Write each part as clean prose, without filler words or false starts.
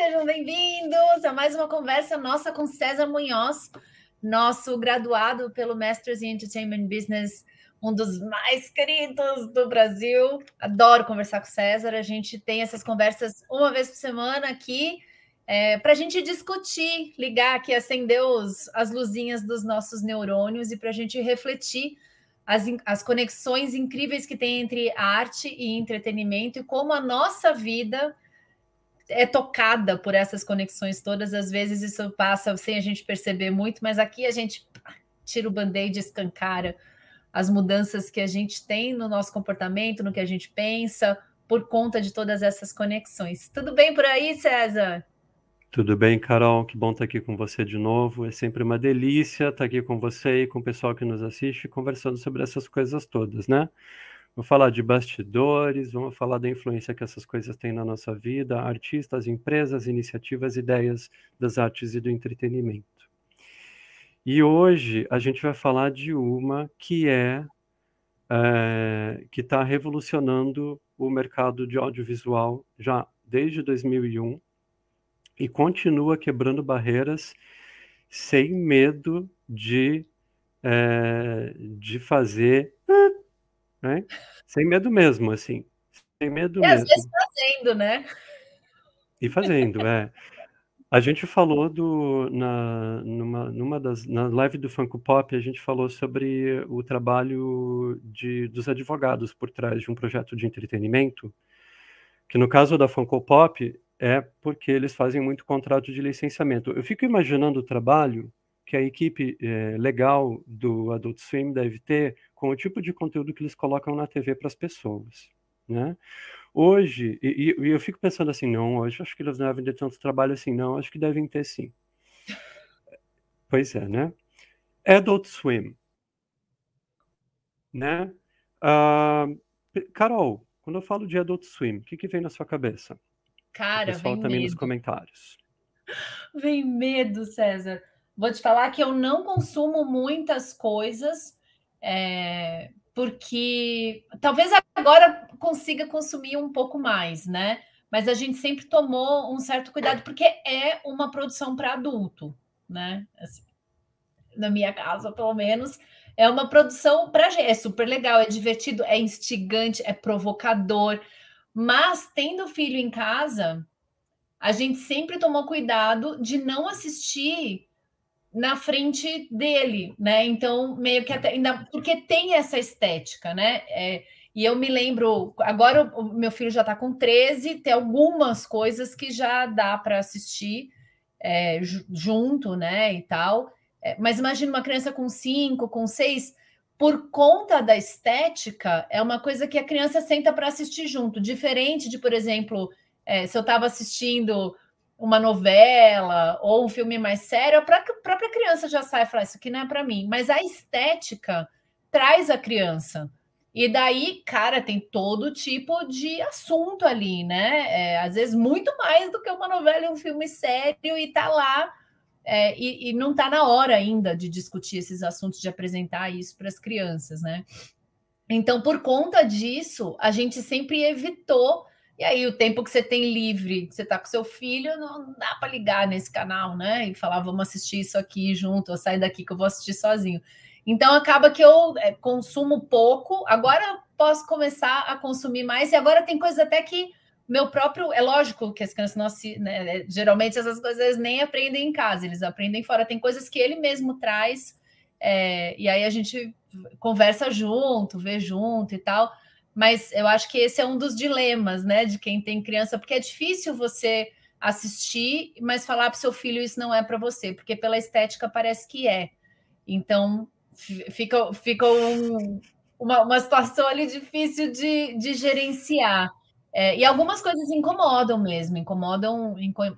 Sejam bem-vindos a mais uma conversa nossa com César Munhoz, nosso graduado pelo Masters in Entertainment Business, um dos mais queridos do Brasil. Adoro conversar com o César. A gente tem essas conversas uma vez por semana aqui, para a gente discutir, ligar aqui, acender as luzinhas dos nossos neurônios e para a gente refletir as conexões incríveis que tem entre arte e entretenimento e como a nossa vida é tocada por essas conexões todas. Às vezes isso passa sem a gente perceber muito, mas aqui a gente tira o band-aid e escancara as mudanças que a gente tem no nosso comportamento, no que a gente pensa, por conta de todas essas conexões. Tudo bem por aí, César? Tudo bem, Carol? Que bom estar aqui com você de novo. É sempre uma delícia estar aqui com você e com o pessoal que nos assiste, conversando sobre essas coisas todas, né? Vamos falar de bastidores, vamos falar da influência que essas coisas têm na nossa vida, artistas, empresas, iniciativas, ideias das artes e do entretenimento. E hoje a gente vai falar de uma que está revolucionando o mercado de audiovisual já desde 2001 e continua quebrando barreiras sem medo de fazer, né? Sem medo mesmo, assim, sem medo E às vezes mesmo. fazendo, né? E fazendo, é. A gente falou na live do Funko Pop, a gente falou sobre o trabalho dos advogados por trás de um projeto de entretenimento, que no caso da Funko Pop é porque eles fazem muito contrato de licenciamento. Eu fico imaginando o trabalho que a equipe legal do Adult Swim deve ter com o tipo de conteúdo que eles colocam na TV para as pessoas, né? Hoje, e eu fico pensando assim, não, hoje acho que eles não devem ter tanto trabalho assim, não, acho que devem ter sim. Pois é, né? Adult Swim, né? Ah, Carol, quando eu falo de Adult Swim, o que vem na sua cabeça? O Cara, pessoal vem também nos medo. comentários. Vem medo, César. Vou te falar que eu não consumo muitas coisas, porque talvez agora consiga consumir um pouco mais, né? Mas a gente sempre tomou um certo cuidado, porque é uma produção para adulto, né? Assim, na minha casa, pelo menos, é uma produção para gente. É super legal, é divertido, é instigante, é provocador. Mas tendo filho em casa, a gente sempre tomou cuidado de não assistir na frente dele, né? Então, meio que até, ainda porque tem essa estética, né? E eu me lembro, agora o meu filho já está com 13, tem algumas coisas que já dá para assistir junto, né? E tal. Mas imagina uma criança com 5, com 6, por conta da estética, é uma coisa que a criança senta para assistir junto, diferente de, por exemplo, se eu estava assistindo uma novela ou um filme mais sério, a própria criança já sai e fala: Isso aqui não é para mim. Mas a estética traz a criança. E daí, cara, tem todo tipo de assunto ali, né? Às vezes muito mais do que uma novela e um filme sério, e tá lá. E não está na hora ainda de discutir esses assuntos, de apresentar isso para as crianças, né? Então, por conta disso, a gente sempre evitou. E aí, o tempo que você tem livre, que você está com seu filho, não dá para ligar nesse canal, né? E falar, vamos assistir isso aqui junto, ou sair daqui que eu vou assistir sozinho. Então, acaba que eu consumo pouco. Agora eu posso começar a consumir mais. E agora tem coisas até que meu próprio. É lógico que as crianças não né, geralmente essas coisas nem aprendem em casa, eles aprendem fora. Tem coisas que ele mesmo traz. E aí a gente conversa junto, vê junto e tal. Mas eu acho que esse é um dos dilemas, né, de quem tem criança, porque é difícil você assistir, mas falar para o seu filho isso não é para você, porque pela estética parece que é. Então fica uma situação ali difícil de gerenciar. E algumas coisas incomodam mesmo,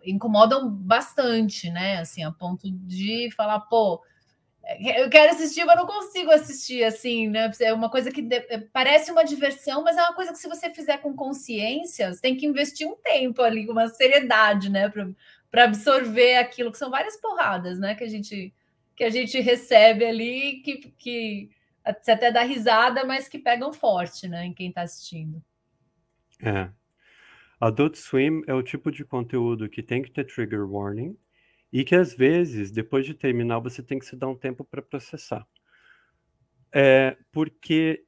incomodam bastante, né? Assim, a ponto de falar, pô, eu quero assistir, mas não consigo assistir assim, né? É uma coisa que parece uma diversão, mas é uma coisa que, se você fizer com consciência, você tem que investir um tempo ali, uma seriedade, né? Para absorver aquilo, que são várias porradas, né? Que a gente recebe ali, que você até dá risada, mas que pegam forte, né? Em quem está assistindo. É. Adult Swim é o tipo de conteúdo que tem que ter trigger warning e que às vezes, depois de terminar, você tem que se dar um tempo para processar. Porque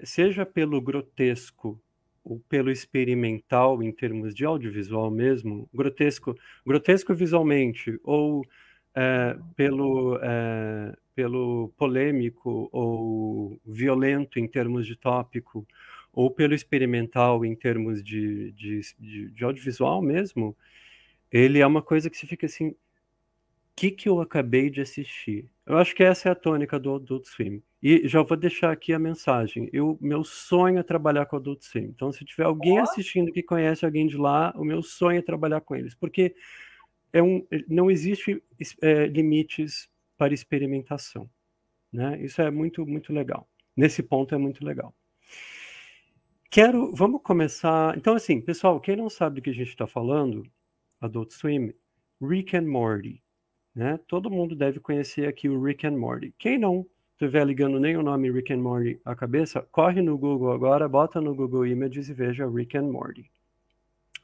seja pelo grotesco ou pelo experimental em termos de audiovisual mesmo, grotesco visualmente, ou pelo polêmico ou violento em termos de tópico, ou pelo experimental em termos de audiovisual mesmo, ele é uma coisa que se fica assim, que eu acabei de assistir? Eu acho que essa é a tônica do Adult Swim. E já vou deixar aqui a mensagem. Meu sonho é trabalhar com o Adult Swim. Então, se tiver alguém assistindo que conhece alguém de lá, o meu sonho é trabalhar com eles. Porque não existe limites para experimentação. Né? Isso é muito, muito legal. Nesse ponto é muito legal. Vamos começar... Então, assim, pessoal, quem não sabe do que a gente está falando, Adult Swim, Rick and Morty. Né? Todo mundo deve conhecer aqui o Rick and Morty. Quem não estiver ligando nem o nome Rick and Morty à cabeça, corre no Google agora, bota no Google Images e veja Rick and Morty.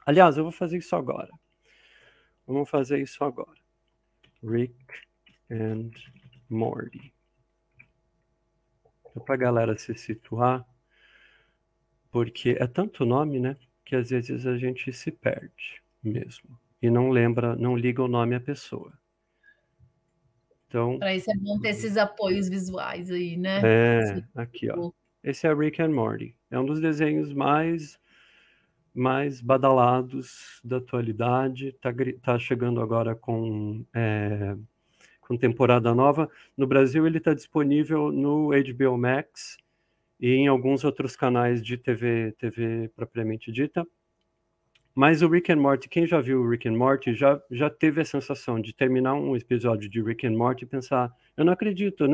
Aliás, eu vou fazer isso agora. Vamos fazer isso agora. Rick and Morty. Para a galera se situar, porque é tanto nome, né, que às vezes a gente se perde mesmo. E não liga o nome à pessoa. Então, para isso é bom ter esses apoios visuais aí, né? Aqui, ó. Esse é Rick and Morty. É um dos desenhos mais badalados da atualidade. Tá chegando agora com temporada nova. No Brasil, ele está disponível no HBO Max e em alguns outros canais de TV propriamente dita. Mas o Rick and Morty, quem já viu o Rick and Morty já teve a sensação de terminar um episódio de Rick and Morty e pensar, eu não acredito,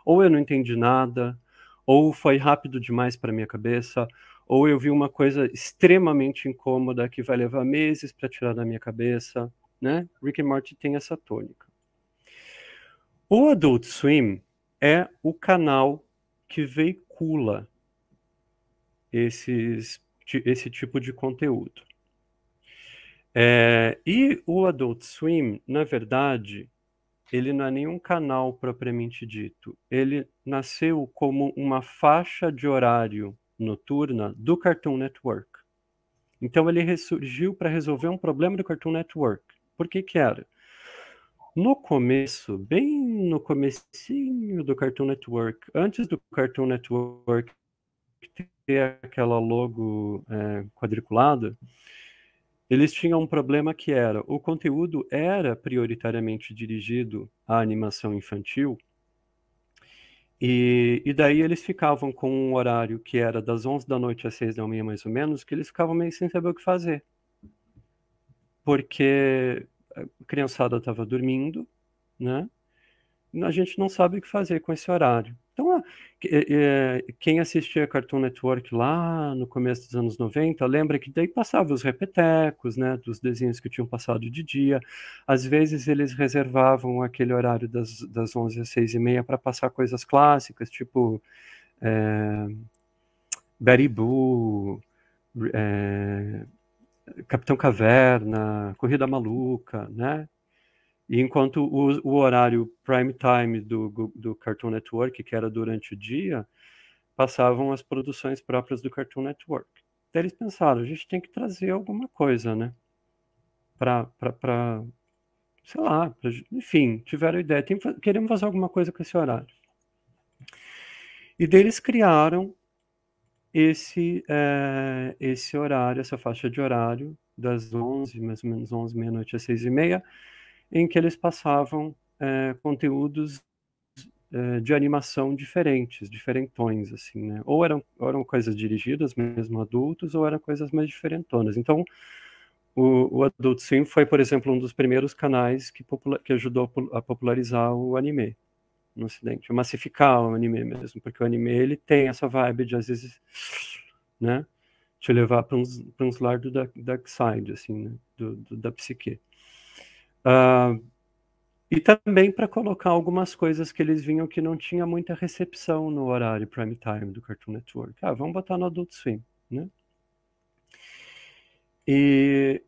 ou eu não entendi nada, ou foi rápido demais para minha cabeça, ou eu vi uma coisa extremamente incômoda que vai levar meses para tirar da minha cabeça, né? Rick and Morty tem essa tônica. O Adult Swim é o canal que veicula esse tipo de conteúdo. E o Adult Swim, na verdade, ele não é nenhum canal propriamente dito. Ele nasceu como uma faixa de horário noturna do Cartoon Network. Então ele ressurgiu para resolver um problema do Cartoon Network. Por que era? No começo, bem no comecinho do Cartoon Network, antes do Cartoon Network ter aquela logo quadriculada, eles tinham um problema que era, o conteúdo era prioritariamente dirigido à animação infantil, e daí eles ficavam com um horário que era das 11 da noite às 6 da manhã, mais ou menos, que eles ficavam meio sem saber o que fazer. Porque a criançada estava dormindo, né? A gente não sabe o que fazer com esse horário. Então, quem assistia Cartoon Network lá no começo dos anos 90, lembra que daí passava os repetecos, né, dos desenhos que tinham passado de dia. Às vezes eles reservavam aquele horário das 11 às 6h30 para passar coisas clássicas, tipo Betty Boo, Capitão Caverna, Corrida Maluca, né? E enquanto o horário prime time do Cartoon Network, que era durante o dia, passavam as produções próprias do Cartoon Network. Daí eles pensaram, a gente tem que trazer alguma coisa, né? Sei lá, enfim, tiveram ideia, queremos fazer alguma coisa com esse horário. E daí eles criaram esse horário, essa faixa de horário, das 11, mais ou menos 11, meia-noite às 6h30, em que eles passavam conteúdos de animação diferentões, assim, né? Ou eram coisas dirigidas mesmo a adultos, ou eram coisas mais diferentonas. Então, o Adult Swim foi, por exemplo, um dos primeiros canais que ajudou a popularizar o anime no Ocidente, a massificar o anime mesmo, porque o anime ele tem essa vibe de, às vezes, né, te levar para uns lados do dark side, assim, né, da psique. E também para colocar algumas coisas que eles vinham que não tinha muita recepção no horário prime time do Cartoon Network. Vamos botar no Adult Swim, né? E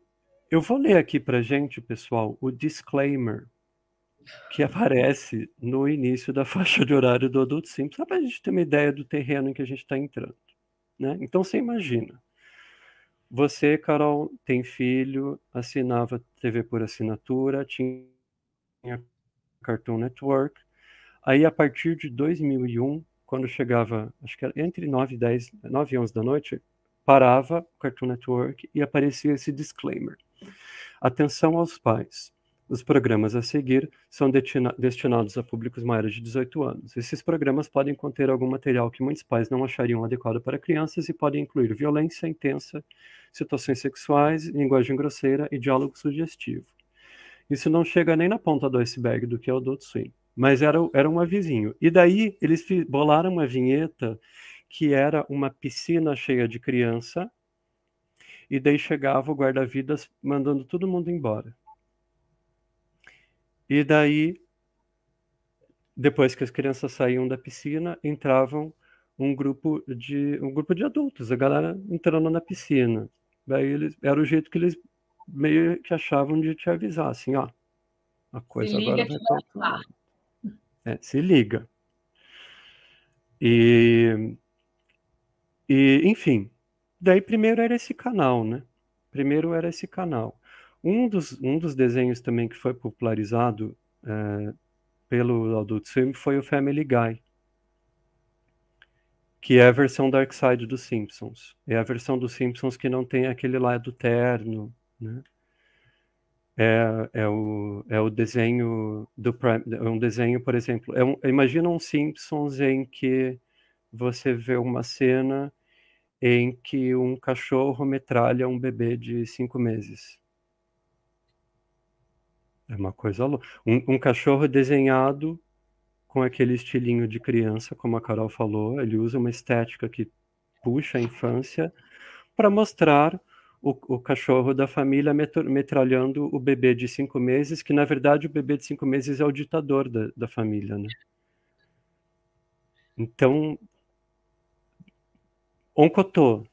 eu vou ler aqui pra gente, pessoal, o disclaimer que aparece no início da faixa de horário do Adult Swim, só para a gente ter uma ideia do terreno em que a gente está entrando, né? Então você imagina, você, Carol, tem filho, assinava TV por assinatura, tinha Cartoon Network, aí a partir de 2001, quando chegava, acho que era entre 9 e 10, 9 e 11 da noite, parava o Cartoon Network e aparecia esse disclaimer. Atenção aos pais. Os programas a seguir são destinados a públicos maiores de 18 anos. Esses programas podem conter algum material que muitos pais não achariam adequado para crianças e podem incluir violência intensa, situações sexuais, linguagem grosseira e diálogo sugestivo. Isso não chega nem na ponta do iceberg do que é o Adult Swim, mas era um avisinho. E daí eles bolaram uma vinheta que era uma piscina cheia de criança, e daí chegava o guarda-vidas mandando todo mundo embora. E daí, depois que as crianças saíam da piscina, entravam um grupo de adultos, a galera entrando na piscina. Daí era o jeito que eles meio que achavam de te avisar, assim, ó, a Se coisa agora liga vai que para vai outro lá. lado. Se liga. E enfim, daí primeiro era esse canal, né? Primeiro era esse canal. Um dos desenhos também que foi popularizado pelo Adult Swim foi o Family Guy, que é a versão Dark Side dos Simpsons. É a versão dos Simpsons que não tem aquele lado terno, né? É o desenho é um desenho, por exemplo, imagina um Simpsons em que você vê uma cena em que um cachorro metralha um bebê de 5 meses. É uma coisa louca. Um cachorro desenhado com aquele estilinho de criança, como a Carol falou, ele usa uma estética que puxa a infância para mostrar o cachorro da família metralhando o bebê de 5 meses, que na verdade o bebê de 5 meses é o ditador da família, né? Então, oncotô,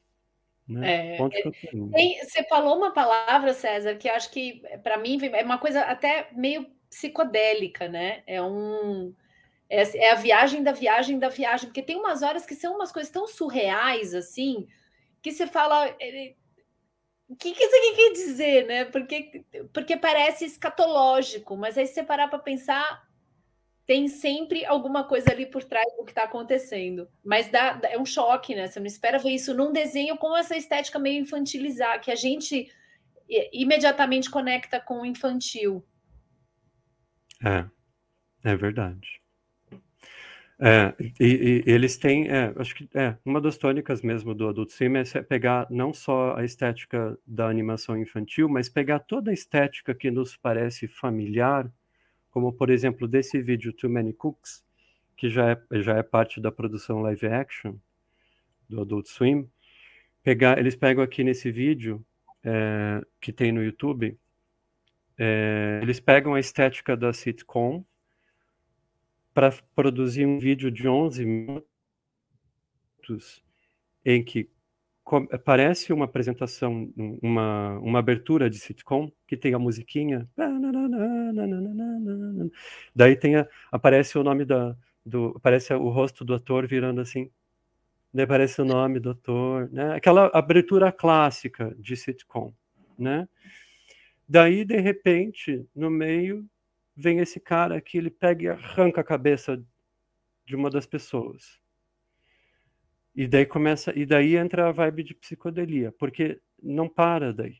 né? É, Onde que eu tô indo? você falou uma palavra, César, que acho que para mim é uma coisa até meio psicodélica, né? É a viagem da viagem da viagem, porque tem umas horas que são umas coisas tão surreais assim, que você fala, o que isso aqui quer dizer, né? Porque parece escatológico, mas aí se você parar para pensar, tem sempre alguma coisa ali por trás do que está acontecendo. Mas é um choque, né? Você não espera ver isso num desenho com essa estética meio infantilizar, que a gente imediatamente conecta com o infantil. É, é verdade. Eles têm, acho que uma das tônicas mesmo do Adult Swim é pegar não só a estética da animação infantil, mas pegar toda a estética que nos parece familiar, como por exemplo desse vídeo Too Many Cooks, que já é parte da produção live action do Adult Swim. Eles pegam aqui nesse vídeo que tem no YouTube, eles pegam a estética da sitcom para produzir um vídeo de 11 minutos em que parece uma apresentação, uma abertura de sitcom, que tem a musiquinha. Daí aparece o nome aparece o rosto do ator virando assim. Daí aparece o nome do ator, né? Aquela abertura clássica de sitcom, né? Daí, de repente, no meio, vem esse cara que ele pega e arranca a cabeça de uma das pessoas. E daí entra a vibe de psicodelia, porque não para daí.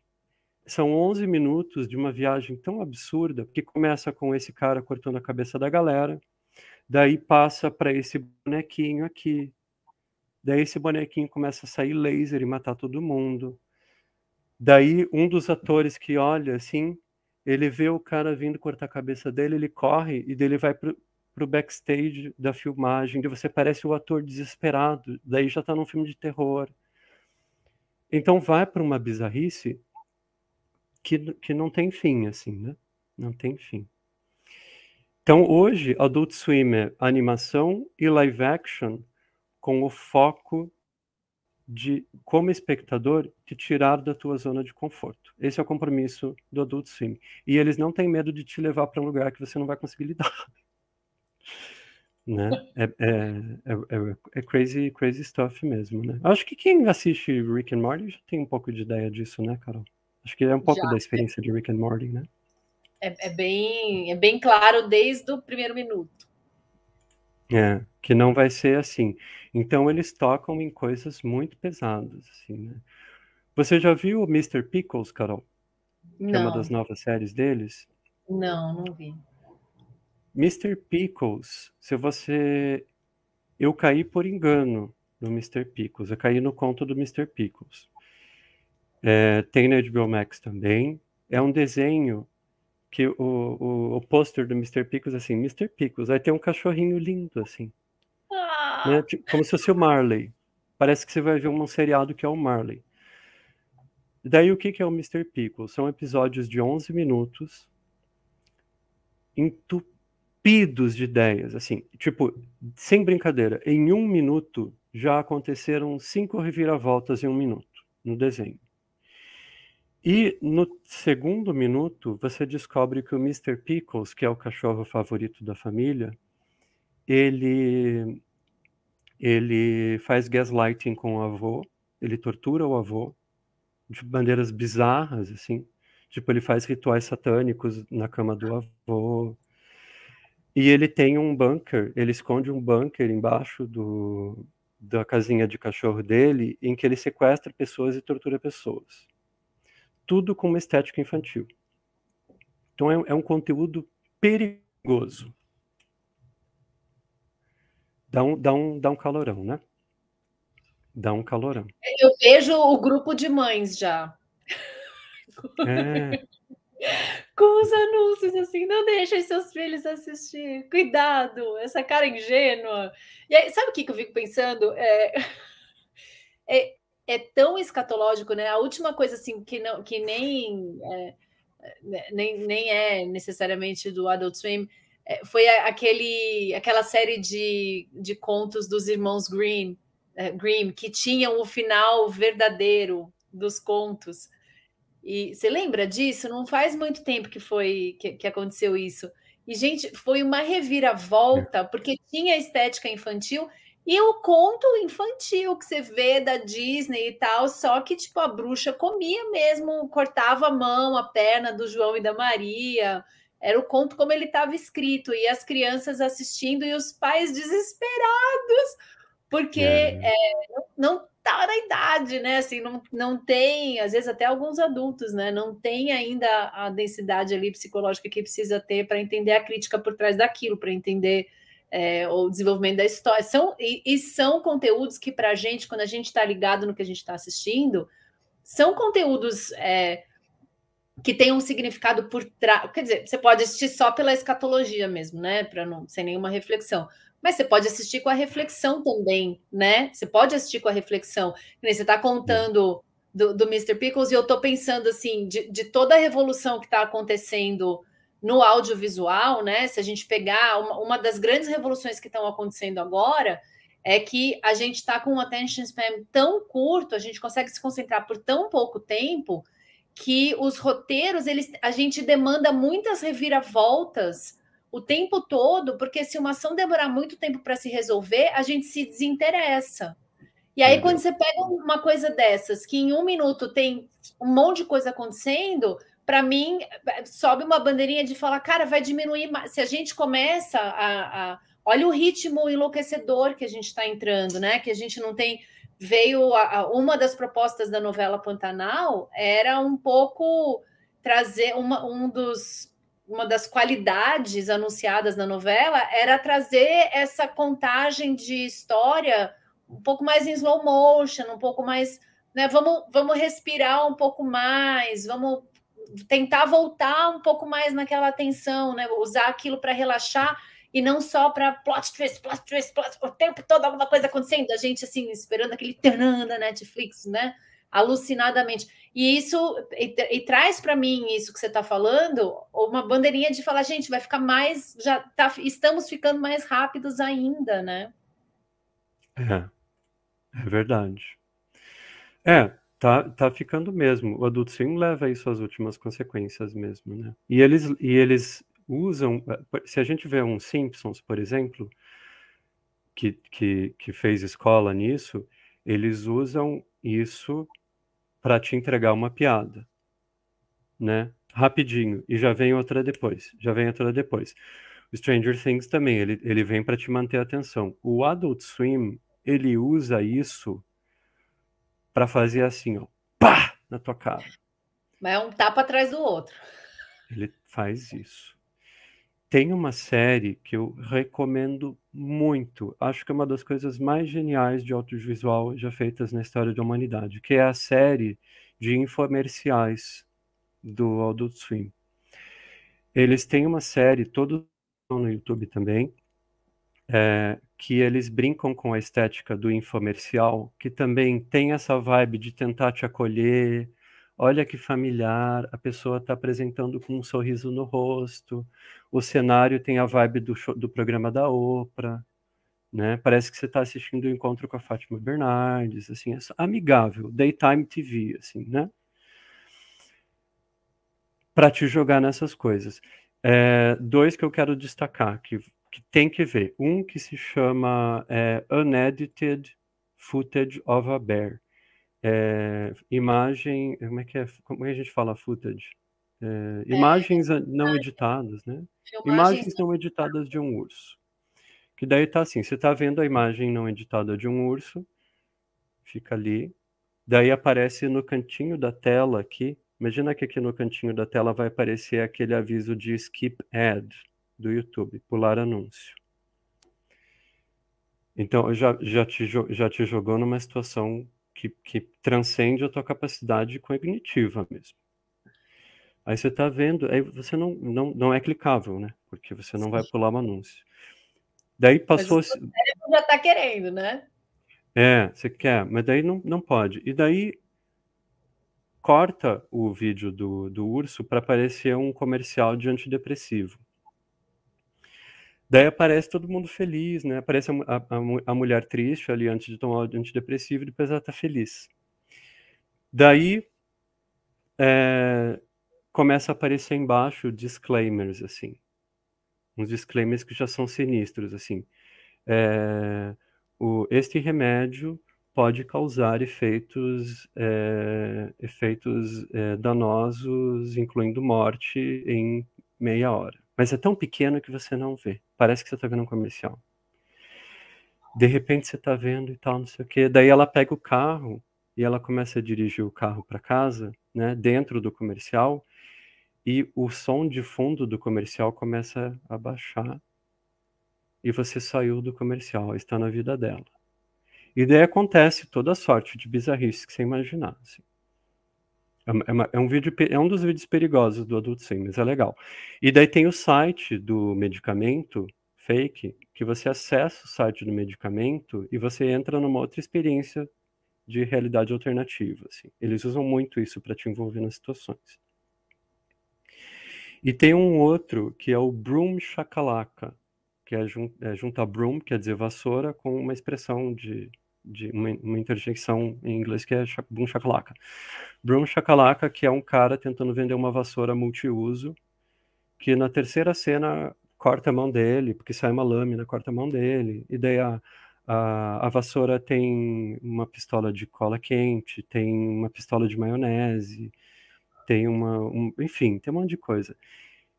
São 11 minutos de uma viagem tão absurda, que começa com esse cara cortando a cabeça da galera, daí passa para esse bonequinho aqui, daí esse bonequinho começa a sair laser e matar todo mundo. Daí um dos atores que olha assim, ele vê o cara vindo cortar a cabeça dele, ele corre e daí ele vai pro backstage da filmagem, daí você parece o ator desesperado, daí já tá num filme de terror. Então vai para uma bizarrice que não tem fim, assim, né? Não tem fim. Então hoje, Adult Swim é animação e live action com o foco de, como espectador, te tirar da tua zona de conforto. Esse é o compromisso do Adult Swim. E eles não têm medo de te levar para um lugar que você não vai conseguir lidar. Né? É crazy, crazy stuff mesmo, né? Acho que quem assiste Rick and Morty já tem um pouco de ideia disso, né, Carol? Acho que é um pouco da experiência de Rick and Morty, né? É bem claro desde o primeiro minuto. Que não vai ser assim. Então eles tocam em coisas muito pesadas, assim, né? Você já viu o Mr. Pickles, Carol? Que é uma das novas séries deles? Não vi. Mr. Pickles, eu caí por engano no Mr. Pickles, eu caí no conto do Mr. Pickles. Tem na HBO Max também. É um desenho que o pôster do Mr. Pickles, assim, Mr. Pickles, aí tem um cachorrinho lindo, assim. Né? Como se fosse o Marley. Parece que você vai ver um seriado que é o Marley. Daí o que é o Mr. Pickles? São episódios de 11 minutos, entupidos de ideias, assim, tipo, sem brincadeira, em 1 minuto já aconteceram 5 reviravoltas em 1 minuto no desenho. E no segundo minuto, você descobre que o Mr. Pickles, que é o cachorro favorito da família, ele faz gaslighting com o avô, ele tortura o avô de maneiras bizarras, assim. Tipo, ele faz rituais satânicos na cama do avô. E ele tem um bunker, ele esconde um bunker embaixo da casinha de cachorro dele, em que ele sequestra pessoas e tortura pessoas. Tudo com uma estética infantil. Então é um conteúdo perigoso. Dá um calorão, né? Dá um calorão. Eu vejo o grupo de mães já. Com os anúncios, assim, não deixem seus filhos assistir. Cuidado, essa cara ingênua. E aí, sabe o que eu fico pensando? É tão escatológico, né? A última coisa assim que nem é necessariamente do Adult Swim foi aquela série de contos dos irmãos Grimm, que tinham o final verdadeiro dos contos. E você lembra disso? Não faz muito tempo que aconteceu isso. E, gente, foi uma reviravolta, porque tinha estética infantil e o conto infantil que você vê da Disney e tal, só que tipo a bruxa comia mesmo, cortava a mão, a perna do João e da Maria. Era o conto como ele estava escrito, e as crianças assistindo e os pais desesperados, porque não tá na idade, né? Assim, não tem, às vezes até alguns adultos, né? Não tem ainda a densidade ali psicológica que precisa ter para entender a crítica por trás daquilo, para entender o desenvolvimento da história. São conteúdos que, para a gente, quando a gente está ligado no que a gente está assistindo, são conteúdos que têm um significado por trás. Quer dizer, você pode assistir só pela escatologia mesmo, né? Sem nenhuma reflexão. Mas você pode assistir com a reflexão também, né? Você pode assistir com a reflexão. Você está contando do Mr. Pickles e eu estou pensando assim, de toda a revolução que está acontecendo no audiovisual, né? Se a gente pegar uma das grandes revoluções que estão acontecendo agora, é que a gente está com um attention span tão curto, a gente consegue se concentrar por tão pouco tempo, que os roteiros, a gente demanda muitas reviravoltas o tempo todo, porque se uma ação demorar muito tempo para se resolver, a gente se desinteressa. E aí, quando você pega uma coisa dessas, que em 1 minuto tem um monte de coisa acontecendo, para mim, sobe uma bandeirinha de falar, cara, vai diminuir. Se a gente começa olha o ritmo enlouquecedor que a gente está entrando, né? Que a gente não tem. Uma das propostas da novela Pantanal era um pouco trazer uma das qualidades anunciadas na novela era trazer essa contagem de história um pouco mais em slow motion, um pouco mais, né? Vamos respirar um pouco mais, vamos tentar voltar um pouco mais naquela atenção, né? Usar aquilo para relaxar e não só para plot twist, o tempo todo alguma coisa acontecendo, a gente assim esperando aquele tanã da Netflix, né? Alucinadamente. E isso e traz para mim isso que você está falando, uma bandeirinha de falar, gente, vai ficar mais, estamos ficando mais rápidos ainda, né? É verdade. Tá ficando mesmo. O Adult Swim leva isso às últimas consequências mesmo, né? E eles usam, se a gente vê um Simpsons, por exemplo, que fez escola nisso, eles usam isso para te entregar uma piada, né? Rapidinho, e já vem outra depois, já vem outra depois. O Stranger Things também, ele vem para te manter a atenção. O Adult Swim, ele usa isso para fazer assim, ó, pá, na tua cara. Mas é um tapa atrás do outro. Ele faz isso. Tem uma série que eu recomendo muito. Acho que é uma das coisas mais geniais de audiovisual já feitas na história da humanidade, que é a série de infomerciais do Adult Swim. Eles têm uma série, todos no YouTube também, que eles brincam com a estética do infomercial, que também tem essa vibe de tentar te acolher. Olha que familiar, a pessoa está apresentando com um sorriso no rosto. O cenário tem a vibe do programa da Oprah, né? Parece que você está assistindo o encontro com a Fátima Bernardes, assim, é amigável, daytime TV, assim, né? Para te jogar nessas coisas. Dois que eu quero destacar, que tem que ver. Um que se chama Unedited Footage of a Bear. Imagem, como é que a gente fala footage? Imagens não editadas, né? Filmagens. Imagens não editadas de um urso. Que daí tá assim, você tá vendo a imagem não editada de um urso, fica ali, daí aparece no cantinho da tela aqui, imagina que aqui no cantinho da tela vai aparecer aquele aviso de skip ad do YouTube, pular anúncio. Então, já te jogou numa situação que transcende a tua capacidade cognitiva mesmo. Aí você está vendo, aí você não é clicável, né? Porque você não vai pular o anúncio. Daí Mas o passou. seu cérebro já está querendo, né? Você quer, mas daí não pode. E daí corta o vídeo do urso para aparecer um comercial de antidepressivo. Daí aparece todo mundo feliz, né? Aparece a mulher triste ali antes de tomar o antidepressivo e depois ela tá feliz. Daí começa a aparecer embaixo disclaimers, assim. Uns disclaimers que já são sinistros, assim. Este remédio pode causar efeitos danosos, incluindo morte, em meia hora. Mas é tão pequeno que você não vê. Parece que você está vendo um comercial. De repente você está vendo e tal, não sei o quê. Daí ela pega o carro e ela começa a dirigir o carro para casa, né, dentro do comercial, e o som de fundo do comercial começa a baixar. E você saiu do comercial, está na vida dela. E daí acontece toda a sorte de bizarrice que você imaginar. Assim. É um dos vídeos perigosos do Adult Swim, mas é legal. E daí tem o site do medicamento fake, que você acessa o site do medicamento e você entra numa outra experiência de realidade alternativa. Assim. Eles usam muito isso para te envolver nas situações. E tem um outro que é o Broom Shakalaka, que junta broom, quer dizer vassoura, com uma expressão de uma interjeição em inglês que é boom shakalaka. Broom shakalaka, que é um cara tentando vender uma vassoura multiuso, que na terceira cena corta a mão dele, porque sai uma lâmina, corta a mão dele, e daí a vassoura tem uma pistola de cola quente, tem uma pistola de maionese, tem enfim, tem um monte de coisa.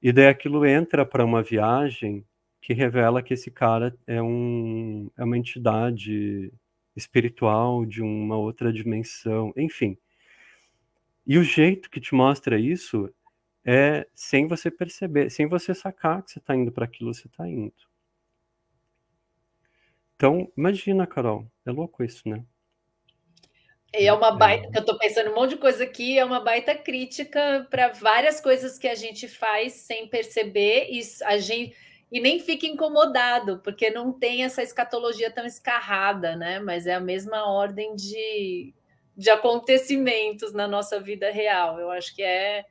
E daí aquilo entra para uma viagem que revela que esse cara é uma entidade espiritual de uma outra dimensão, enfim. E o jeito que te mostra isso é sem você perceber, sem você sacar que você está indo para aquilo, você está indo. Então, imagina, Carol, é louco isso, né? E é uma baita, eu estou pensando um monte de coisa aqui, é uma baita crítica para várias coisas que a gente faz sem perceber e nem fica incomodado, porque não tem essa escatologia tão escarrada, né? Mas é a mesma ordem de acontecimentos na nossa vida real. Eu acho que é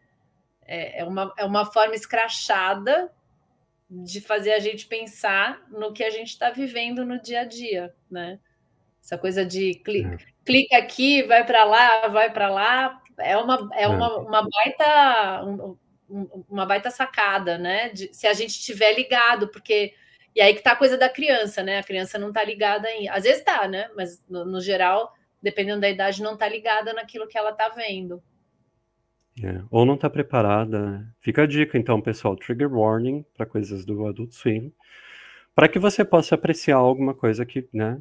uma forma escrachada de fazer a gente pensar no que a gente está vivendo no dia a dia, né? Essa coisa de clica aqui, vai para lá, uma baita sacada, né? Se a gente estiver ligado, porque e aí que tá a coisa da criança, né? A criança não tá ligada ainda. Às vezes tá, né? Mas no geral, dependendo da idade, não tá ligada naquilo que ela tá vendo. Ou não está preparada, né? Fica a dica, então, pessoal, trigger warning para coisas do Adult Swim, para que você possa apreciar alguma coisa que, né,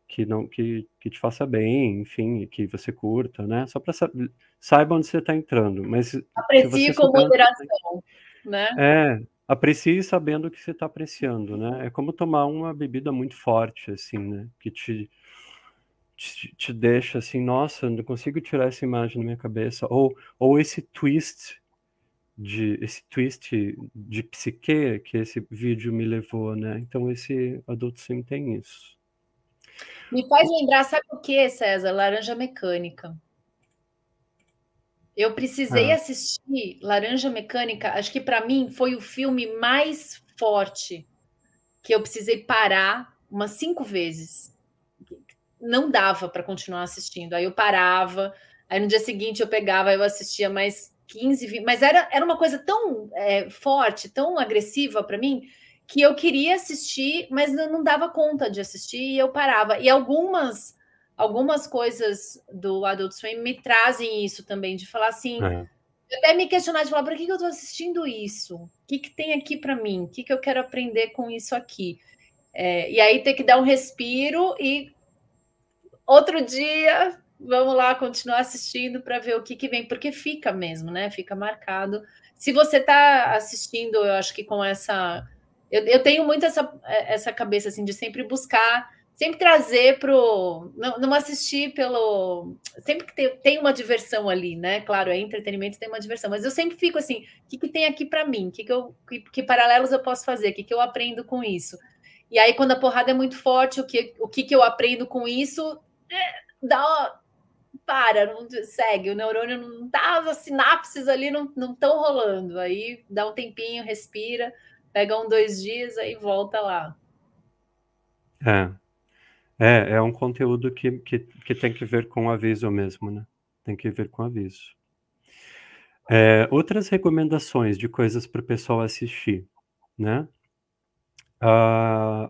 que te faça bem, enfim, que você curta, né? Só para saiba onde você está entrando. Mas se você Aprecie com souber, moderação, né? aprecie sabendo o que você está apreciando, né? É como tomar uma bebida muito forte, assim, né? Que te deixa assim, nossa, não consigo tirar essa imagem na minha cabeça, ou esse twist de psique que esse vídeo me levou, né? Então esse Adult Swim tem isso. Me faz lembrar, sabe o que, César? Laranja Mecânica. Eu precisei assistir Laranja Mecânica, acho que para mim foi o filme mais forte que eu precisei parar umas 5 vezes. Não dava para continuar assistindo. Aí eu parava, aí no dia seguinte eu pegava, eu assistia mais 15, 20, mas era uma coisa tão forte, tão agressiva para mim, que eu queria assistir, mas não dava conta de assistir e eu parava. E algumas coisas do Adult Swim me trazem isso também, de falar assim, até me questionar, de falar, por que eu estou assistindo isso? O que tem aqui para mim? O que eu quero aprender com isso aqui? E aí ter que dar um respiro e outro dia, vamos lá continuar assistindo para ver o que vem, porque fica mesmo, né? Fica marcado. Se você está assistindo, eu acho que com essa. Eu tenho muito essa cabeça assim de sempre buscar, sempre trazer para o. Não assistir pelo. Sempre que tem uma diversão ali, né? Claro, é entretenimento, tem uma diversão, mas eu sempre fico assim: o que tem aqui para mim? Que paralelos eu posso fazer? O que eu aprendo com isso? E aí, quando a porrada é muito forte, o que eu aprendo com isso não segue, o neurônio não tá, as sinapses ali não estão rolando. Aí dá um tempinho, respira, pega 2 dias, aí volta lá. É um conteúdo que tem que ver com aviso mesmo, né? Tem que ver com aviso. Outras recomendações de coisas para o pessoal assistir, né?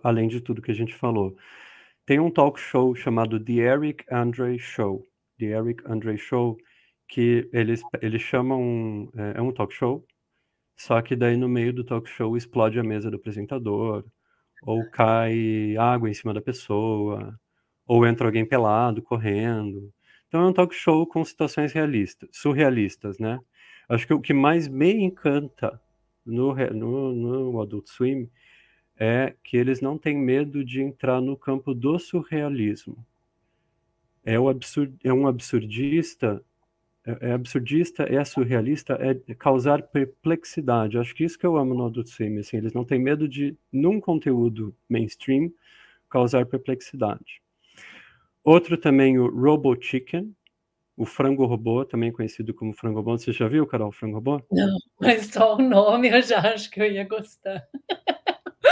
Além de tudo que a gente falou. Tem um talk show chamado The Eric Andre Show. The Eric Andre Show, que eles chamam... É um talk show, só que daí no meio do talk show explode a mesa do apresentador, ou cai água em cima da pessoa, ou entra alguém pelado, correndo. Então é um talk show com situações surrealistas, né? Acho que o que mais me encanta no Adult Swim é que eles não têm medo de entrar no campo do surrealismo. É um absurdista, é surrealista, é causar perplexidade. Acho que isso que eu amo no Adult Swim, assim, eles não têm medo de, num conteúdo mainstream, causar perplexidade. Outro também, o Robo Chicken, o frango robô, também conhecido como frango robô. Você já viu, Carol, o frango robô? Não, mas só o nome eu já acho que eu ia gostar.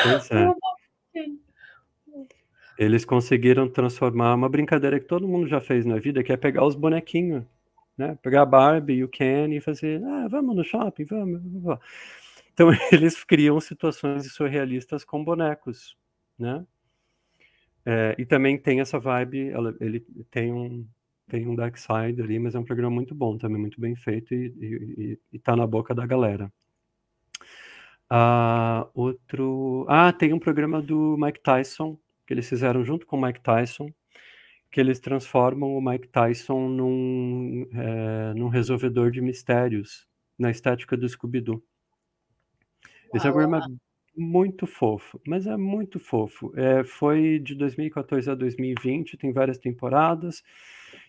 Pois é. Eles conseguiram transformar uma brincadeira que todo mundo já fez na vida, que é pegar os bonequinhos, né? Pegar a Barbie e o Ken e fazer, vamos no shopping, vamos. Então eles criam situações surrealistas com bonecos, né? E também tem essa vibe, ele tem um dark side ali, mas é um programa muito bom também, muito bem feito e tá na boca da galera. Tem um programa do Mike Tyson, que eles fizeram junto com o Mike Tyson, que eles transformam o Mike Tyson num resolvedor de mistérios, na estética do Scooby-Doo. Esse é um programa muito fofo, mas é muito fofo. Foi de 2014 a 2020, tem várias temporadas.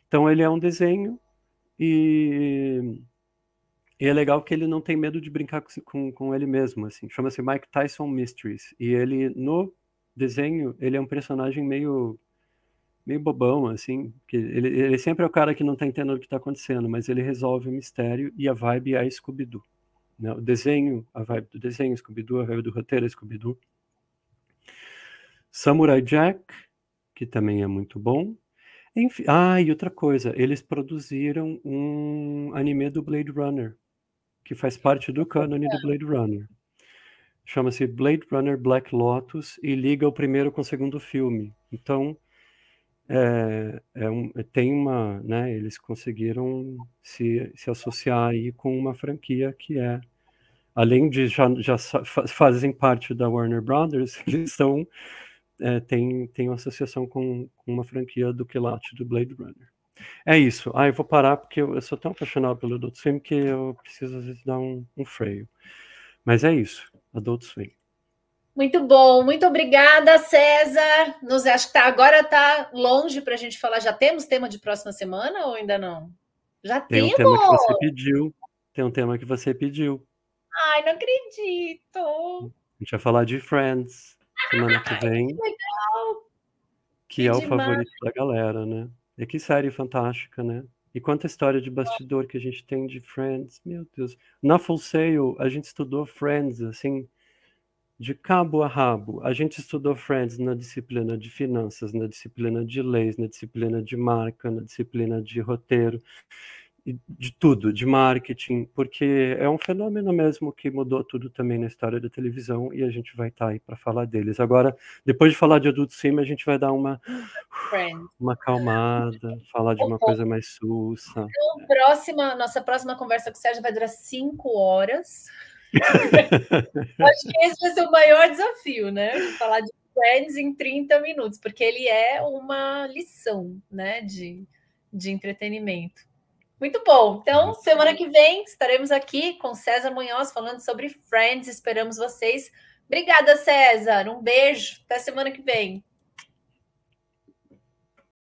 Então ele é um desenho e é legal que ele não tem medo de brincar com ele mesmo, assim. Chama-se Mike Tyson Mysteries. E ele, no desenho, ele é um personagem meio bobão, assim. Que ele sempre é o cara que não tá entendendo o que tá acontecendo, mas ele resolve o mistério e a vibe é Scooby-Doo. Né? O desenho, a vibe do desenho, Scooby-Doo, a vibe do roteiro, Scooby-Doo. Samurai Jack, que também é muito bom. Enfim, e outra coisa, eles produziram um anime do Blade Runner, que faz parte do cânone do Blade Runner. Chama-se Blade Runner Black Lotus e liga o primeiro com o segundo filme. Então, tem uma, né, eles conseguiram se associar aí com uma franquia que além de já fazem parte da Warner Brothers, eles tem uma associação com uma franquia do quilate do Blade Runner. É isso. Eu vou parar porque eu sou tão apaixonado pelo Adult Swim que eu preciso, às vezes, dar um freio. Mas é isso. Adult Swim. Muito bom. Muito obrigada, César. Acho que agora está longe para a gente falar. Já temos tema de próxima semana ou ainda não? Já temos? Tem um tema que você pediu. Tem um tema que você pediu. Ai, não acredito. A gente vai falar de Friends semana que vem. Que legal. Que é o favorito da galera, né? E que série fantástica, né? E quanta história de bastidor que a gente tem de Friends, meu Deus. Na Full Sail, a gente estudou Friends, assim, de cabo a rabo. A gente estudou Friends na disciplina de finanças, na disciplina de leis, na disciplina de marca, na disciplina de roteiro, de tudo, de marketing, porque é um fenômeno mesmo que mudou tudo também na história da televisão e a gente vai estar aí para falar deles. Agora, depois de falar de Adult Swim, a gente vai dar uma acalmada, falar de uma coisa mais sussa. Então, nossa próxima conversa com o Sérgio vai durar 5 horas. Acho que esse vai ser o maior desafio, né? Falar de Friends em 30 minutos, porque ele é uma lição, né, de entretenimento. Muito bom. Então, semana que vem estaremos aqui com César Munhoz falando sobre Friends. Esperamos vocês. Obrigada, César. Um beijo. Até semana que vem.